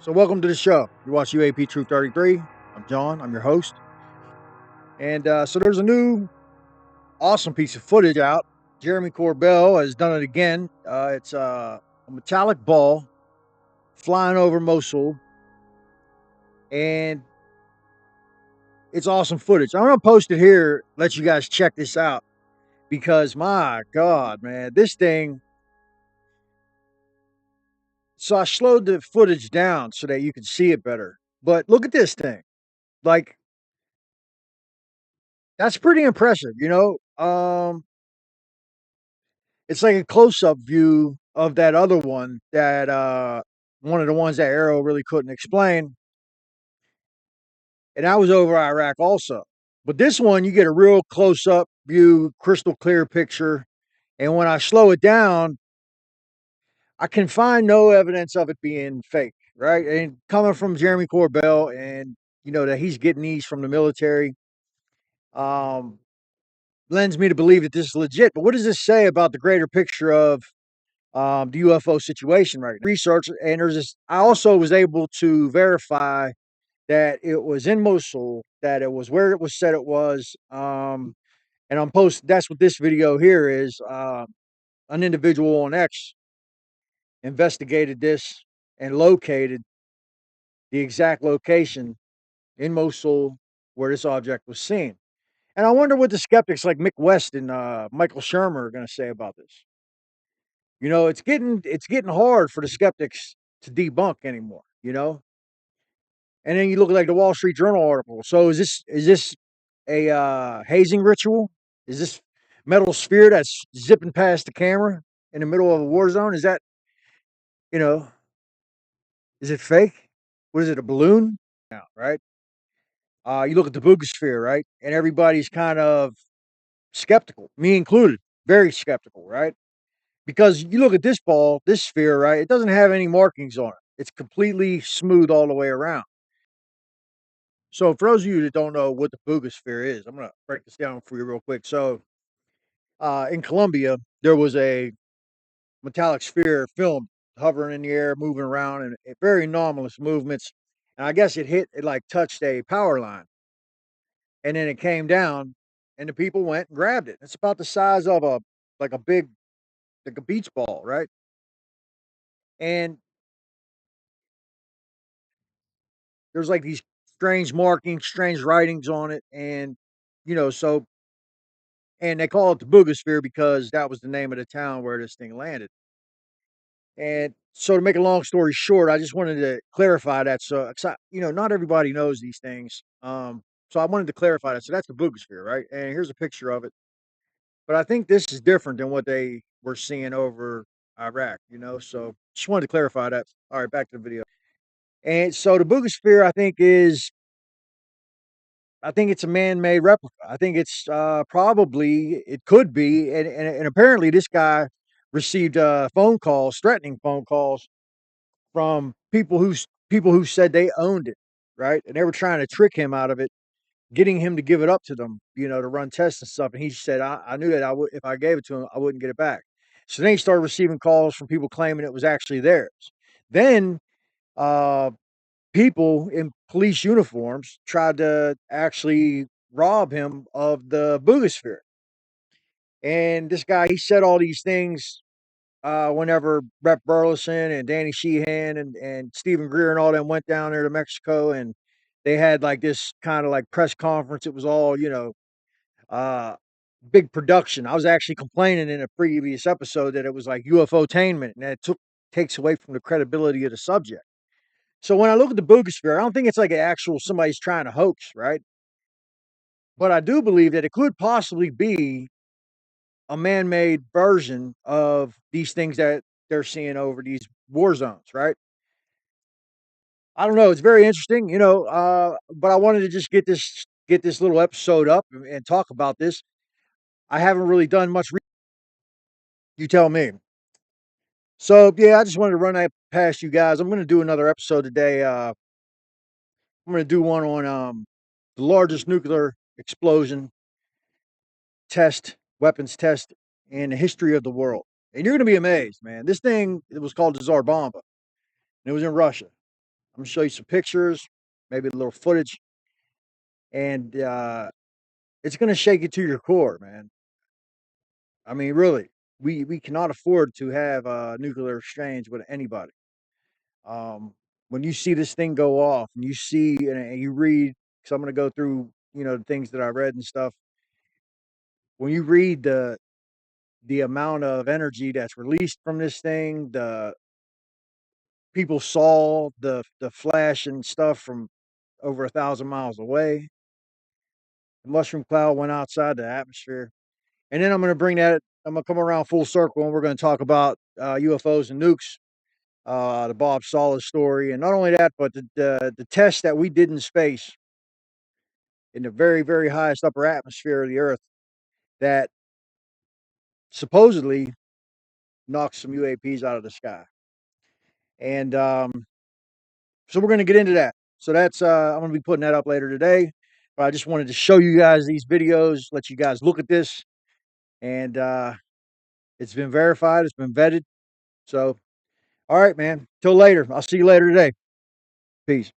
So welcome to the show. You watch UAP Truth 33. I'm John. I'm your host. And so there's a new awesome piece of footage out. Jeremy Corbell has done it again. It's a metallic ball flying over Mosul, and it's awesome footage. I'm gonna post it here. Let you guys check this out because my God, man, this thing. So I slowed the footage down so that you can see it better. But look at this thing. Like that's pretty impressive, you know. It's like a close-up view of that other one that, one of the ones that Arrow really couldn't explain, and that was over Iraq also. But this one, you get a real close-up view, crystal clear picture, and when I slow it down, I can find no evidence of it being fake, right? And coming from Jeremy Corbell and, you know, that he's getting these from the military, um, lends me to believe that this is legit. But what does this say about the greater picture of the UFO situation right now? Research, and there's this. I also was able to verify that it was in Mosul, that it was where it was said it was. And I'm post. That's what this video here is. An individual on X investigated this and located the exact location in Mosul where this object was seen. And I wonder what the skeptics like Mick West and Michael Shermer are going to say about this. You know, it's getting hard for the skeptics to debunk anymore, you know? And then you look at like the Wall Street Journal article. So is this a hazing ritual? Is this metal sphere that's zipping past the camera in the middle of a war zone? Is that, you know, is it fake? What is it, a balloon? Now, right? You look at the Boogosphere, right? And everybody's kind of skeptical, me included, very skeptical, right? Because you look at this ball, this sphere, right? It doesn't have any markings on it. It's completely smooth all the way around. So for those of you that don't know what the Boogosphere is, I'm gonna break this down for you real quick. So in Colombia, there was a metallic sphere filmed hovering in the air, moving around, and very anomalous movements. And I guess it like touched a power line, and then it came down, and the people went and grabbed it. It's about the size of a like a big like a beach ball, right? And there's like these strange markings, strange writings on it, and you know, so and they call it the Boogosphere because that was the name of the town where this thing landed. And so, to make a long story short, I just wanted to clarify that. So, 'cause you know, not everybody knows these things. So I wanted to clarify that. So that's the Boogosphere, right? And here's a picture of it. But I think this is different than what they were seeing over Iraq. You know, so just wanted to clarify that. All right, back to the video. And so the Boogosphere, I think it's a man-made replica. I think it's probably it could be, and apparently this guy received phone calls, threatening phone calls from people who said they owned it, right? And they were trying to trick him out of it, getting him to give it up to them, you know, to run tests and stuff. And he said, I knew that I would if I gave it to him, I wouldn't get it back. So then he started receiving calls from people claiming it was actually theirs. Then uh, people in police uniforms tried to actually rob him of the Boogosphere. And this guy, he said all these things whenever Brett Burleson and Danny Sheehan and Stephen Greer and all them went down there to Mexico, and they had like this kind of like press conference. It was all, you know, uh, big production. I was actually complaining in a previous episode that it was like UFO-tainment and that it takes away from the credibility of the subject. So when I look at the Boogosphere, I don't think it's like an actual somebody's trying to hoax, right? But I do believe that it could possibly be a man-made version of these things that they're seeing over these war zones, right? I don't know. It's very interesting, you know. But I wanted to just get this little episode up and talk about this. I haven't really done much. You tell me. So yeah, I just wanted to run that past you guys. I'm going to do another episode today. I'm going to do one on the largest nuclear explosion test, weapons test in the history of the world. And you're going to be amazed, man. This thing, it was called the Tsar Bomba. And it was in Russia. I'm gonna show you some pictures, maybe a little footage, and it's gonna shake you to your core, man. I mean, really, we cannot afford to have a nuclear exchange with anybody. Um, when you see this thing go off, and you see and you read, because I'm gonna go through, the things that I read and stuff. When you read the amount of energy that's released from this thing, the people saw the flash and stuff from over 1,000 miles away. The mushroom cloud went outside the atmosphere, and then I'm going to bring that. I'm going to come around full circle, and we're going to talk about UFOs and nukes, the Bob Solis story, and not only that, but the test that we did in space in the very very highest upper atmosphere of the Earth that supposedly knocked some UAPs out of the sky. And so we're going to get into that. So that's I'm going to be putting that up later today. But I just wanted to show you guys these videos, let you guys look at this, and it's been verified, it's been vetted. So, all right, man. Till later. I'll see you later today. Peace.